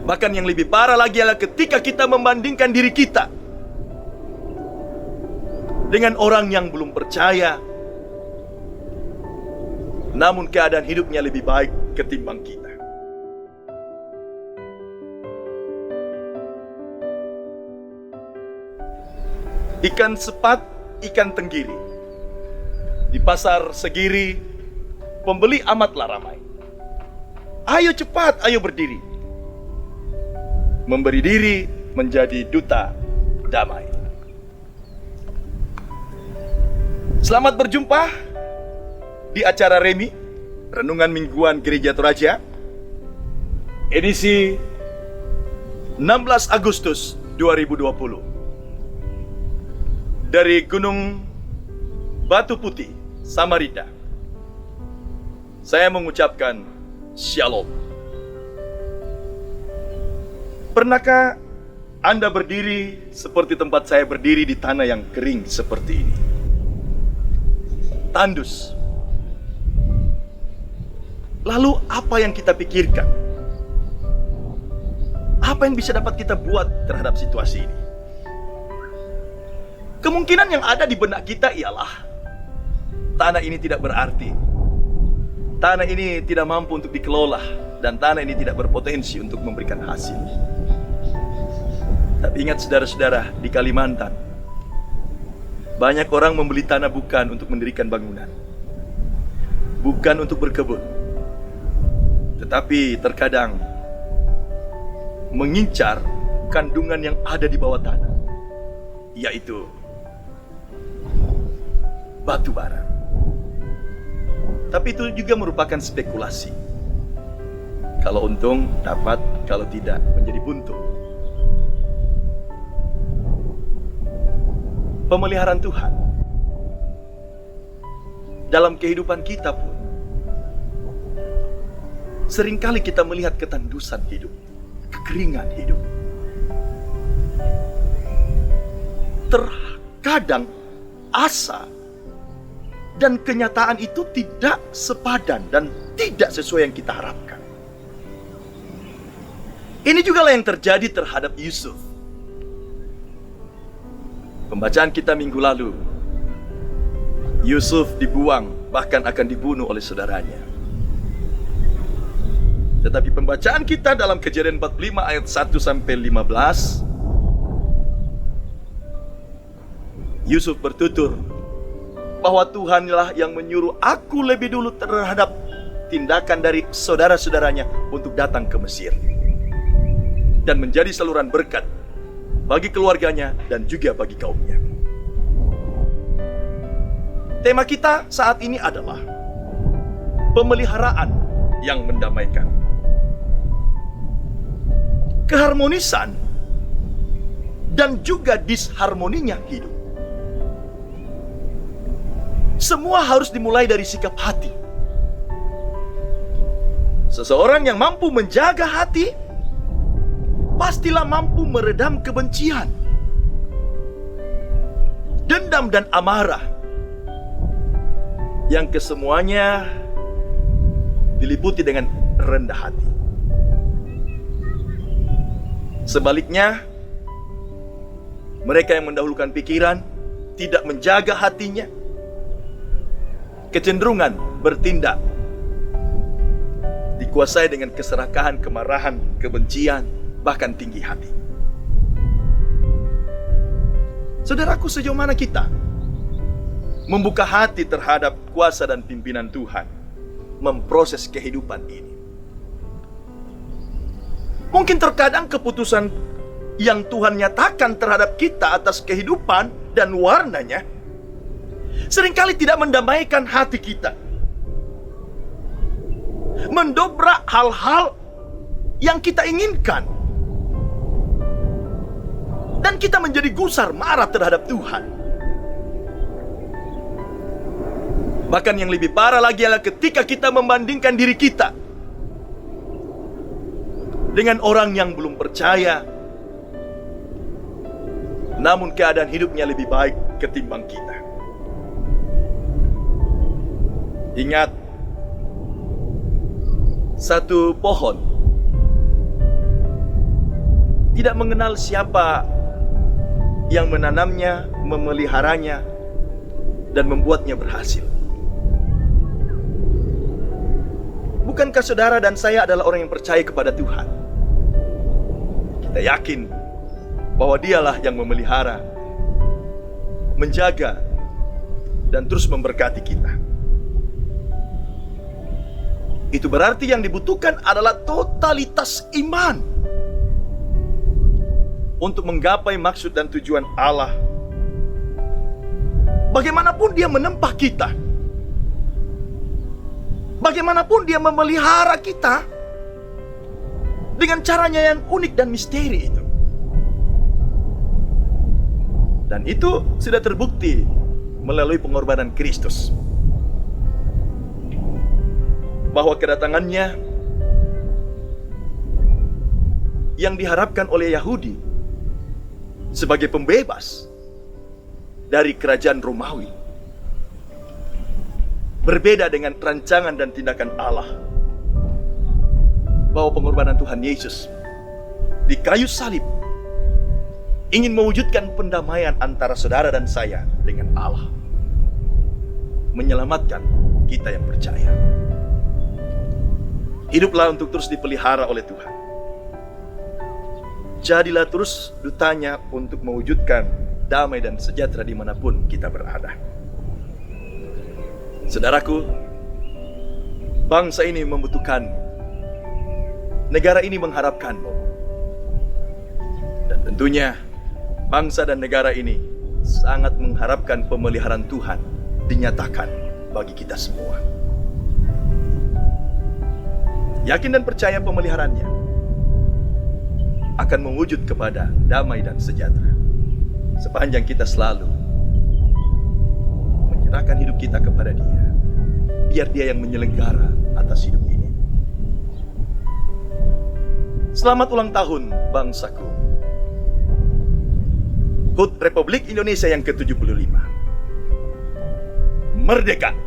Bahkan yang lebih parah lagi adalah ketika kita membandingkan diri kita dengan orang yang belum percaya, namun keadaan hidupnya lebih baik ketimbang kita. Ikan sepat, ikan tenggiri. Di pasar Segiri, pembeli amatlah ramai. Ayo cepat, ayo berdiri. Memberi diri menjadi duta damai. Selamat berjumpa di acara Remi, Renungan Mingguan Gereja Toraja, edisi 16 Agustus 2020. Dari Gunung Batu Putih, Samarinda, saya mengucapkan Shalom. Pernahkah Anda berdiri seperti tempat saya berdiri di tanah yang kering seperti ini? Tandus. Lalu apa yang kita pikirkan? Apa yang bisa dapat kita buat terhadap situasi ini? Kemungkinan yang ada di benak kita ialah tanah ini tidak berarti. Tanah ini tidak mampu untuk dikelola, dan tanah ini tidak berpotensi untuk memberikan hasil. Tapi ingat saudara-saudara, di Kalimantan banyak orang membeli tanah bukan untuk mendirikan bangunan, bukan untuk berkebun, tetapi terkadang mengincar kandungan yang ada di bawah tanah, yaitu batu bara. Tapi itu juga merupakan spekulasi. Kalau untung dapat, kalau tidak menjadi buntu. Pemeliharaan Tuhan dalam kehidupan kita pun seringkali kita melihat ketandusan hidup, kekeringan hidup. Terkadang asa dan kenyataan itu tidak sepadan dan tidak sesuai yang kita harapkan. Ini juga yang terjadi terhadap Yusuf. Pembacaan kita minggu lalu, Yusuf dibuang, bahkan akan dibunuh oleh saudaranya. Tetapi pembacaan kita dalam Kejadian 45 ayat 1 sampai 15, Yusuf bertutur bahwa Tuhanlah yang menyuruh aku lebih dulu terhadap tindakan dari saudara-saudaranya untuk datang ke Mesir dan menjadi saluran berkat bagi keluarganya dan juga bagi kaumnya. Tema kita saat ini adalah pemeliharaan yang mendamaikan. Keharmonisan dan juga disharmoninya hidup. Semua harus dimulai dari sikap hati. Seseorang yang mampu menjaga hati, pastilah mampu meredam kebencian, dendam dan amarah, yang kesemuanya diliputi dengan rendah hati. Sebaliknya, mereka yang mendahulukan pikiran, tidak menjaga hatinya, kecenderungan bertindak dikuasai dengan keserakahan, kemarahan, kebencian, bahkan tinggi hati. Saudaraku, sejauh mana kita membuka hati terhadap kuasa dan pimpinan Tuhan memproses kehidupan ini? Mungkin terkadang keputusan yang Tuhan nyatakan terhadap kita atas kehidupan dan warnanya seringkali tidak mendamaikan hati kita, mendobrak hal-hal yang kita inginkan, dan kita menjadi gusar marah terhadap Tuhan. Bahkan yang lebih parah lagi adalah ketika kita membandingkan diri kita dengan orang yang belum percaya, namun keadaan hidupnya lebih baik ketimbang kita. Ingat, satu pohon tidak mengenal siapa yang menanamnya, memeliharanya, dan membuatnya berhasil. Bukankah saudara dan saya adalah orang yang percaya kepada Tuhan? Kita yakin bahwa Dialah yang memelihara, menjaga, dan terus memberkati kita. Itu berarti yang dibutuhkan adalah totalitas iman untuk menggapai maksud dan tujuan Allah. Bagaimanapun Dia menempa kita, bagaimanapun Dia memelihara kita dengan caranya yang unik dan misteri itu. Dan itu sudah terbukti melalui pengorbanan Kristus, bahwa kedatangannya yang diharapkan oleh Yahudi sebagai pembebas dari kerajaan Romawi berbeda dengan rancangan dan tindakan Allah, bahwa pengorbanan Tuhan Yesus di kayu salib ingin mewujudkan pendamaian antara saudara dan saya dengan Allah, menyelamatkan kita yang percaya. Hiduplah untuk terus dipelihara oleh Tuhan. Jadilah terus dutanya untuk mewujudkan damai dan sejahtera dimanapun kita berada. Saudaraku, bangsa ini membutuhkanmu. Negara ini mengharapkanmu. Dan tentunya bangsa dan negara ini sangat mengharapkan pemeliharaan Tuhan dinyatakan bagi kita semua. Yakin dan percaya pemeliharaannya akan mewujud kepada damai dan sejahtera sepanjang kita selalu menyerahkan hidup kita kepada Dia, biar Dia yang menyelenggara atas hidup ini. Selamat ulang tahun bangsaku. HUT Republik Indonesia yang ke-75. Merdeka!